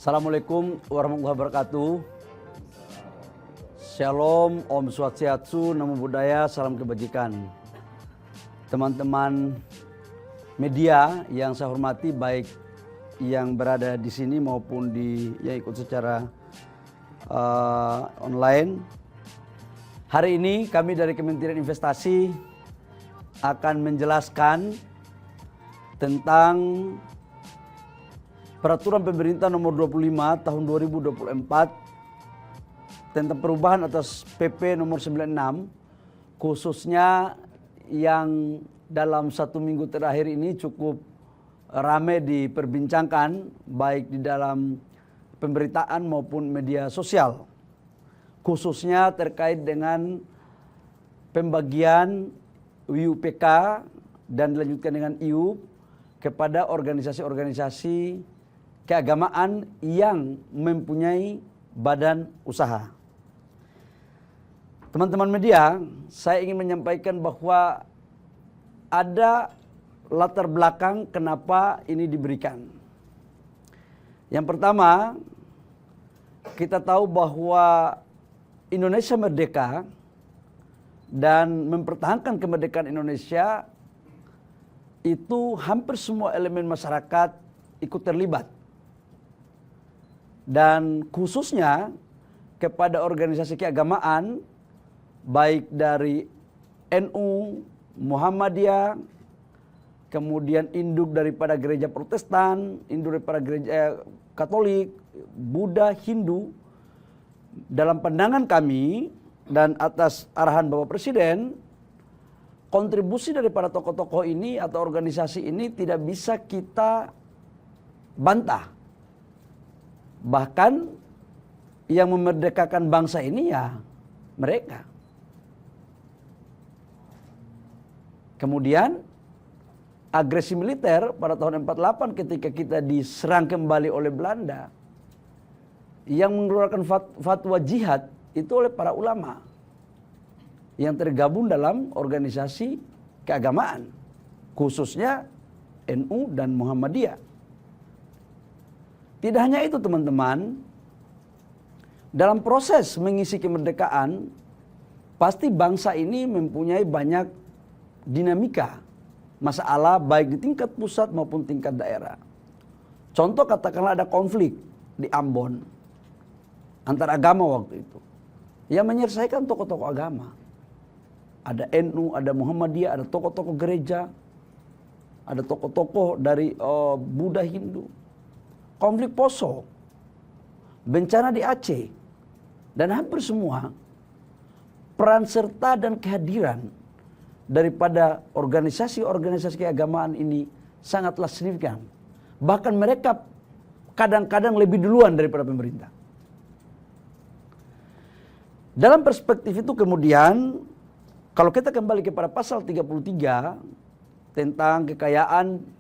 Assalamualaikum warahmatullahi wabarakatuh. Shalom, Om Swastiastu, Namo Buddhaya, salam kebajikan. Teman-teman media yang saya hormati, baik yang berada di sini maupun yang ikut secara online. Hari ini kami dari Kementerian Investasi akan menjelaskan tentang Peraturan Pemerintah Nomor 25 Tahun 2024 tentang perubahan atas PP Nomor 96, khususnya yang dalam 1 minggu terakhir ini cukup ramai diperbincangkan baik di dalam pemberitaan maupun media sosial, khususnya terkait dengan pembagian UPK dan dilanjutkan dengan IUP kepada organisasi-organisasi keagamaan yang mempunyai badan usaha. Teman-teman media, saya ingin menyampaikan bahwa ada latar belakang kenapa ini diberikan. Yang pertama, kita tahu bahwa Indonesia merdeka dan mempertahankan kemerdekaan Indonesia itu hampir semua elemen masyarakat ikut terlibat. Dan khususnya kepada organisasi keagamaan baik dari NU, Muhammadiyah, kemudian induk daripada gereja Protestan, induk daripada gereja Katolik, Buddha, Hindu. Dalam pandangan kami dan atas arahan Bapak Presiden, kontribusi daripada tokoh-tokoh ini atau organisasi ini tidak bisa kita bantah. Bahkan yang memerdekakan bangsa ini ya mereka. Kemudian agresi militer pada tahun 48 ketika kita diserang kembali oleh Belanda, yang mengeluarkan fatwa jihad itu oleh para ulama yang tergabung dalam organisasi keagamaan, khususnya NU dan Muhammadiyah. Tidak hanya itu teman-teman, dalam proses mengisi kemerdekaan, pasti bangsa ini mempunyai banyak dinamika, masalah baik di tingkat pusat maupun tingkat daerah. Contoh katakanlah ada konflik di Ambon antar agama waktu itu, yang menyelesaikan tokoh-tokoh agama. Ada NU, ada Muhammadiyah, ada tokoh-tokoh gereja, ada tokoh-tokoh dari Buddha, Hindu. Konflik Poso, bencana di Aceh, dan hampir semua peran serta dan kehadiran daripada organisasi-organisasi keagamaan ini sangatlah signifikan. Bahkan mereka kadang-kadang lebih duluan daripada pemerintah. Dalam perspektif itu kemudian, kalau kita kembali kepada pasal 33 tentang kekayaan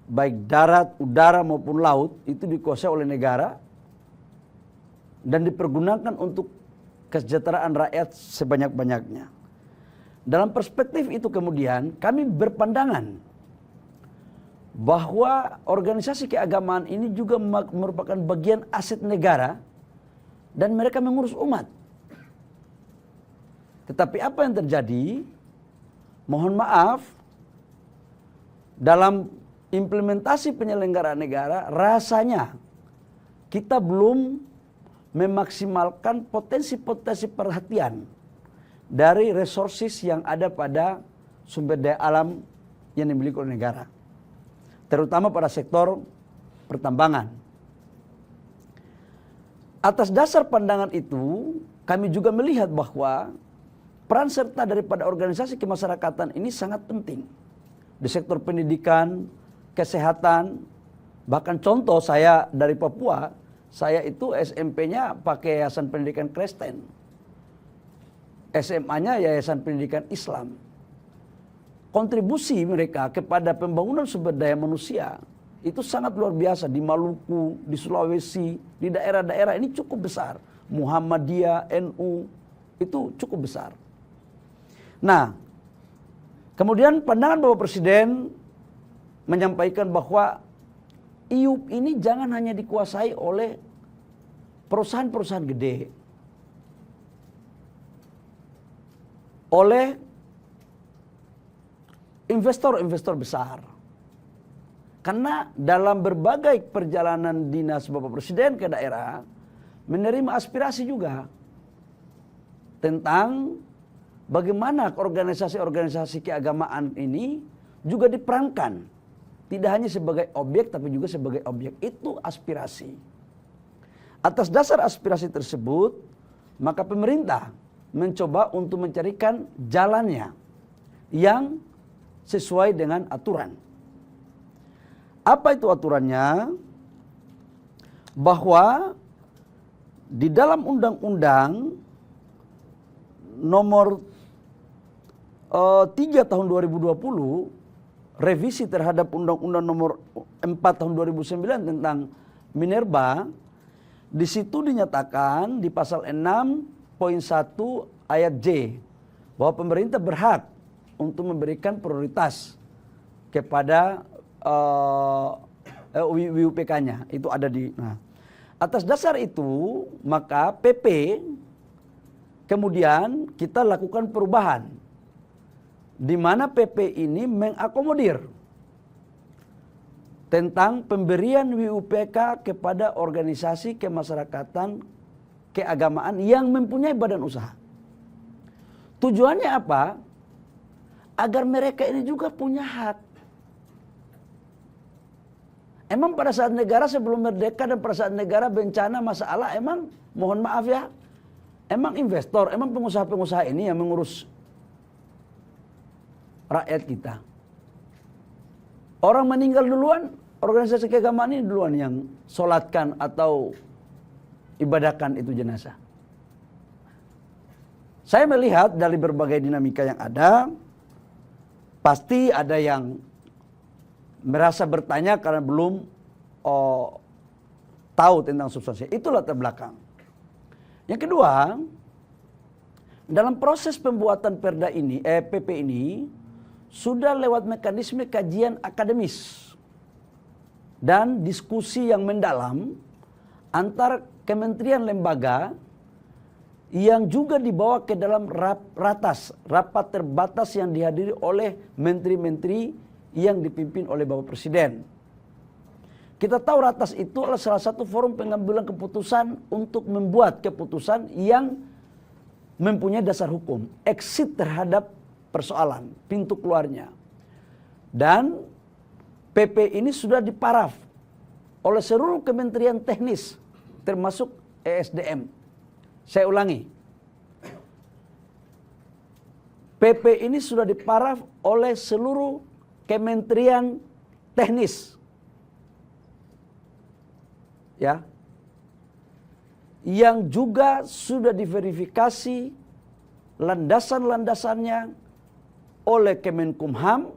baik darat, udara maupun laut itu dikuasai oleh negara dan dipergunakan untuk kesejahteraan rakyat sebanyak-banyaknya. Dalam perspektif itu kemudian kami berpandangan bahwa organisasi keagamaan ini juga merupakan bagian aset negara dan mereka mengurus umat. Tetapi apa yang terjadi? Mohon maaf, dalam implementasi penyelenggaraan negara rasanya kita belum memaksimalkan potensi-potensi perhatian dari resources yang ada pada sumber daya alam yang dimiliki oleh negara, terutama pada sektor pertambangan. Atas dasar pandangan itu, kami juga melihat bahwa peran serta daripada organisasi kemasyarakatan ini sangat penting di sektor pendidikan, kesehatan. Bahkan contoh saya dari Papua, saya itu SMP-nya pakai Yayasan Pendidikan Kristen, SMA-nya Yayasan Pendidikan Islam. Kontribusi mereka kepada pembangunan sumber daya manusia itu sangat luar biasa. Di Maluku, di Sulawesi, di daerah-daerah ini cukup besar. Muhammadiyah, NU itu cukup besar. Nah, kemudian pandangan Bapak Presiden menyampaikan bahwa IUP ini jangan hanya dikuasai oleh perusahaan-perusahaan gede, oleh investor-investor besar. Karena dalam berbagai perjalanan dinas Bapak Presiden ke daerah, menerima aspirasi juga tentang bagaimana organisasi-organisasi keagamaan ini juga diperankan. Tidak hanya sebagai objek, tapi juga sebagai objek. Itu aspirasi. Atas dasar aspirasi tersebut, maka pemerintah mencoba untuk mencarikan jalannya yang sesuai dengan aturan. Apa itu aturannya? Bahwa di dalam Undang-Undang nomor 3 tahun 2020, revisi terhadap Undang-Undang nomor 4 tahun 2009 tentang minerba, di situ dinyatakan di pasal 6.1 ayat J bahwa pemerintah berhak untuk memberikan prioritas kepada WUPK-nya. Itu ada di. Nah, atas dasar itu maka PP kemudian kita lakukan perubahan, di mana PP ini mengakomodir tentang pemberian WUPK kepada organisasi kemasyarakatan keagamaan yang mempunyai badan usaha. Tujuannya apa? Agar mereka ini juga punya hak. Emang pada saat negara sebelum merdeka dan pada saat negara bencana masalah, emang mohon maaf ya, emang investor, emang pengusaha-pengusaha ini yang mengurus rakyat kita. Orang meninggal duluan, organisasi keagamaan ini duluan yang sholatkan atau ibadahkan itu jenazah. Saya melihat dari berbagai dinamika yang ada, pasti ada yang merasa bertanya karena belum tahu tentang substansi. Itulah latar belakang. Yang kedua, dalam proses pembuatan perda ini, PP ini, sudah lewat mekanisme kajian akademis dan diskusi yang mendalam antar kementerian lembaga yang juga dibawa ke dalam rapat terbatas yang dihadiri oleh menteri-menteri yang dipimpin oleh Bapak Presiden. Kita tahu ratas itu adalah salah satu forum pengambilan keputusan untuk membuat keputusan yang mempunyai dasar hukum, exit terhadap persoalan, pintu keluarnya. Dan PP ini sudah diparaf oleh seluruh kementerian teknis, termasuk ESDM. Saya ulangi, PP ini sudah diparaf oleh seluruh kementerian teknis, ya, yang juga sudah diverifikasi landasan-landasannya oleh Kemenkumham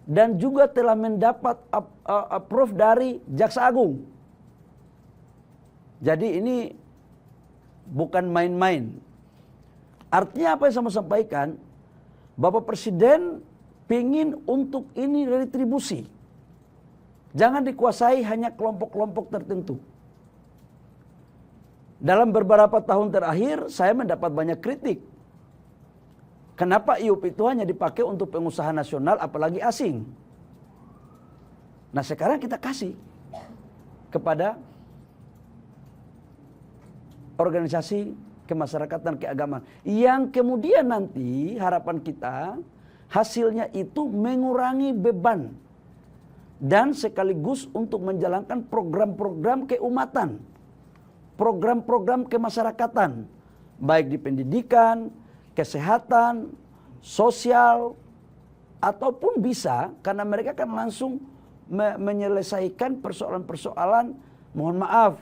dan juga telah mendapat approve dari Jaksa Agung. Jadi ini bukan main-main. Artinya apa yang saya mau sampaikan? Bapak Presiden pingin untuk ini retribusi. Jangan dikuasai hanya kelompok-kelompok tertentu. Dalam beberapa tahun terakhir saya mendapat banyak kritik. Kenapa IUP itu hanya dipakai untuk pengusaha nasional apalagi asing? Nah sekarang kita kasih kepada organisasi kemasyarakatan keagamaan. Yang kemudian nanti harapan kita hasilnya itu mengurangi beban dan sekaligus untuk menjalankan program-program keumatan, program-program kemasyarakatan, baik di pendidikan, kesehatan, sosial, ataupun bisa karena mereka kan langsung menyelesaikan persoalan-persoalan, mohon maaf,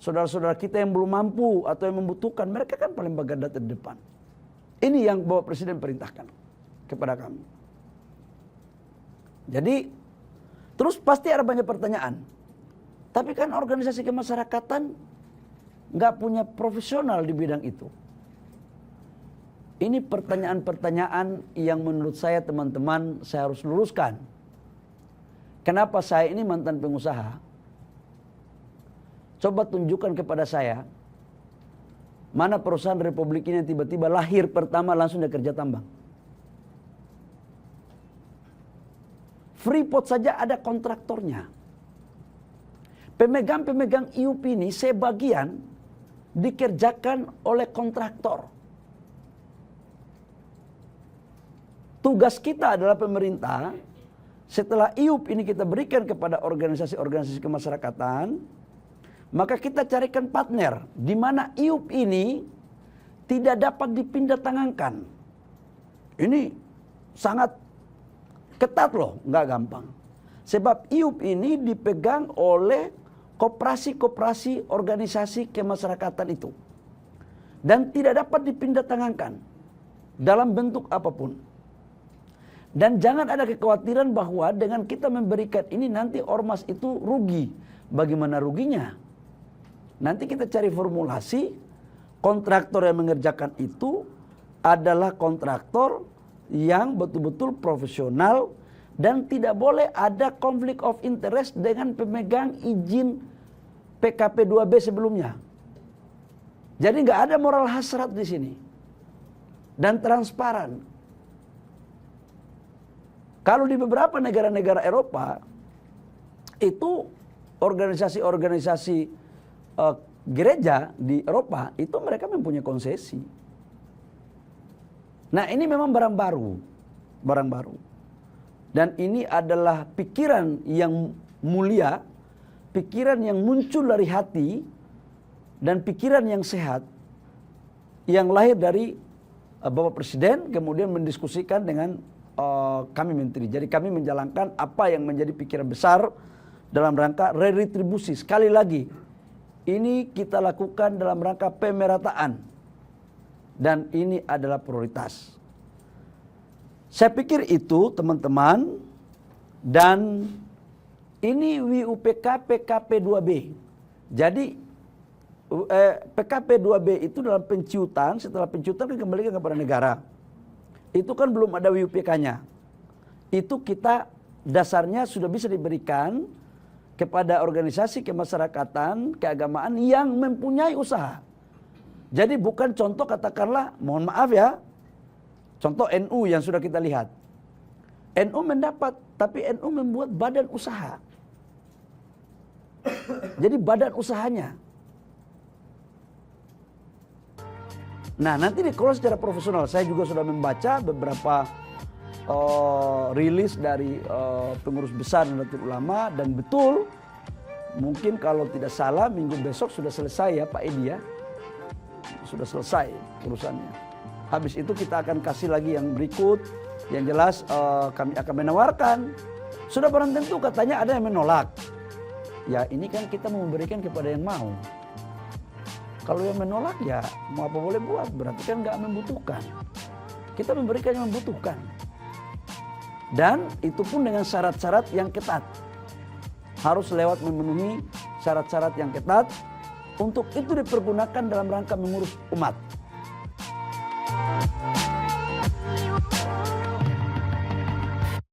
saudara-saudara kita yang belum mampu atau yang membutuhkan, mereka kan paling bergarda terdepan. Ini yang Bapak Presiden perintahkan kepada kami. Jadi, terus pasti ada banyak pertanyaan. Tapi kan organisasi kemasyarakatan nggak punya profesional di bidang itu. Ini pertanyaan-pertanyaan yang menurut saya teman-teman saya harus luruskan. kenapa saya ini mantan pengusaha? Coba tunjukkan kepada saya, mana perusahaan Republik ini yang tiba-tiba lahir pertama langsung dia kerja tambang. Freeport saja ada kontraktornya. Pemegang-pemegang IUP ini sebagian dikerjakan oleh kontraktor. Tugas kita adalah pemerintah, setelah IUP ini kita berikan kepada organisasi-organisasi kemasyarakatan, maka kita carikan partner di mana IUP ini tidak dapat dipindah tangankan. Ini sangat ketat loh, nggak gampang. Sebab IUP ini dipegang oleh koperasi-koperasi organisasi kemasyarakatan itu. Dan tidak dapat dipindah tangankan dalam bentuk apapun. Dan jangan ada kekhawatiran bahwa dengan kita memberikan ini nanti ormas itu rugi. Bagaimana ruginya? Nanti kita cari formulasi, kontraktor yang mengerjakan itu adalah kontraktor yang betul-betul profesional dan tidak boleh ada konflik of interest dengan pemegang izin PKP 2B sebelumnya. Jadi nggak ada moral hasrat di sini dan transparan. Kalau di beberapa negara-negara Eropa itu organisasi-organisasi gereja di Eropa itu mereka mempunyai konsesi. Nah, ini memang barang baru. Dan ini adalah pikiran yang mulia, pikiran yang muncul dari hati dan pikiran yang sehat yang lahir dari Bapak Presiden kemudian mendiskusikan dengan kami menteri. Jadi kami menjalankan apa yang menjadi pikiran besar dalam rangka redistribusi. Sekali lagi, ini kita lakukan dalam rangka pemerataan. Dan ini adalah prioritas. Saya pikir itu teman-teman. Dan ini WUPK PKP 2B. Jadi PKP 2B itu dalam penciutan, setelah penciutan dikembalikan kepada negara. Itu kan belum ada WUPK-nya. Itu kita dasarnya sudah bisa diberikan kepada organisasi kemasyarakatan, keagamaan yang mempunyai usaha. Jadi bukan contoh katakanlah, mohon maaf ya, contoh NU yang sudah kita lihat. NU mendapat, tapi NU membuat badan usaha. Jadi badan usahanya. Nah, nanti dikelola secara profesional. Saya juga sudah membaca beberapa rilis dari pengurus besar Nahdlatul Ulama dan betul, mungkin kalau tidak salah minggu besok sudah selesai ya Pak Edi ya. Sudah selesai urusannya. Habis itu kita akan kasih lagi yang berikut. Yang jelas kami akan menawarkan. Sudah barang tentu katanya ada yang menolak. Ya ini kan kita memberikan kepada yang mau. Kalau yang menolak ya mau apa boleh buat, berarti kan nggak membutuhkan. Kita memberikan yang membutuhkan. Dan itu pun dengan syarat-syarat yang ketat. Harus lewat memenuhi syarat-syarat yang ketat. Untuk itu dipergunakan dalam rangka mengurus umat.